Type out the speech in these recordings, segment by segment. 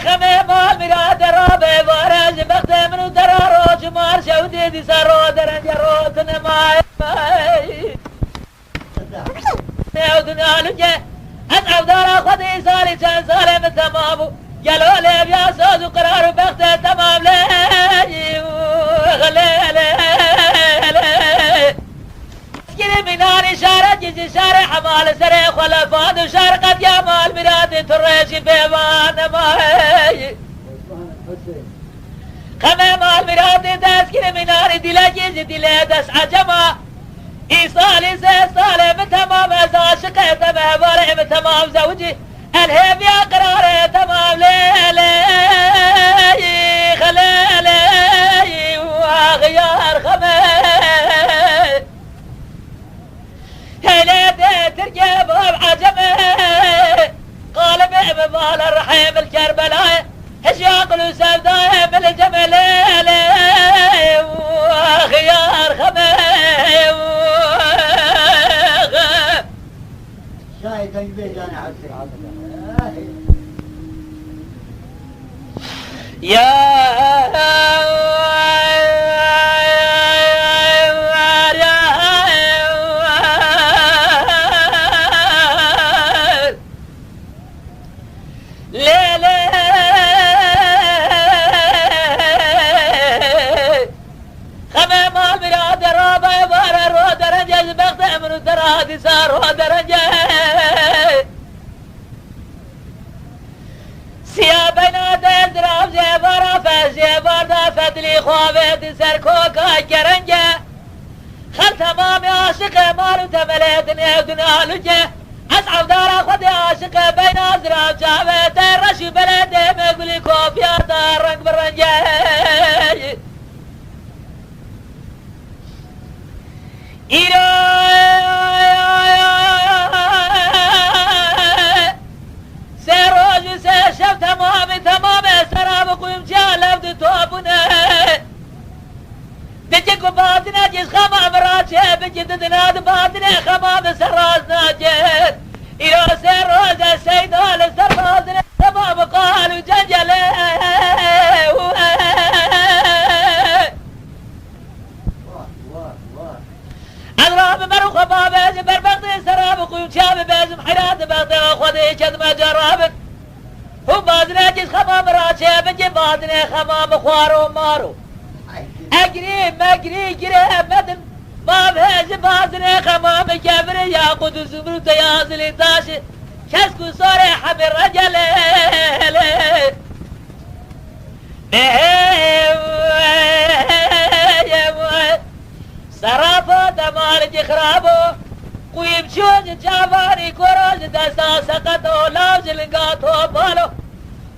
خمه مال میرا درابه وارج بخت منو درارو جمار شودی دی سارو درنج روت نمای نهودن آلوکه از عودارا خودی سالی چند ساله من تمامو گلو لبیا سازو قرارو بخت تمام لی اسکری مینانی شارت جیزی شار حمال سر خلفات و شارقت یا مال میرادی ترشی بیوان نمای خمه مال میرادی دستگیر مینانی دیل جیزی دیل دست عجما ای سالی سه ساله من تمام از عاشقه تمه باره من تمام زوجی الهب یا قراره تمام لیلی خلیلی و آغیار خمه هيلة تركب عجمه قالب ببال الرحيم الكربلاء هشياقل وسوداء بالجمل وخيار خمه شاي تنبيه جاني عسر يا درادي صار ودرجة سيا بينات دراب زيبارا فزيبار دافت لي خوابت سركوكا كرنجة خل تمام عاشق مالو تمليتني ودنا لجة أصعب دارا خدي عاشق بين أزراب جابت الرشي بلدي مقلي كوفيا دار رنگ برنجة تمام سراب قوم جالب توابنا بجيك باطنا جيس خمام راجع بجد دناد باطنا خمام سراز ناجد إلى سراز السيد آل سرازنا تمام قالوا جنجله أضراب مروخ بابز بربغضي سراب قوم شاب بازم حيرات بغضي وخذي كذب جرابك هو بازنه جيس خمام راجع بجي بازنه خمام خوارو مارو اجري مجري جري مدن باب هز بازنه خمام كبر يا قدس زمرد يا زلي تاش كسكو صاري حمر رجل صرافو دمال جخرابو قويم شوج جافاري كوروج دستا سقطو لاوج لنقاطو بالو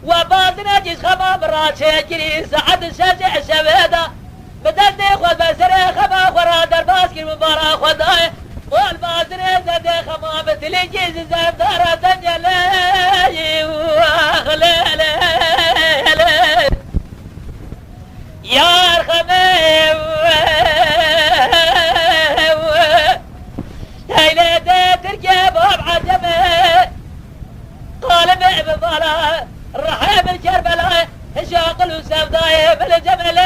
وبازنا جيس خمام راتشي جري سعد الشجع شبيدا بدلني خود بسري خما خورا درباس كي مبارا خداي والبازنا زدي خمام تلي جيس زمدارا تنجلي واخليلي يا رخمي هيلة تركب عجمه قالب ببالا الرحيم الكربلاء هشاقل وسوداء بالجمل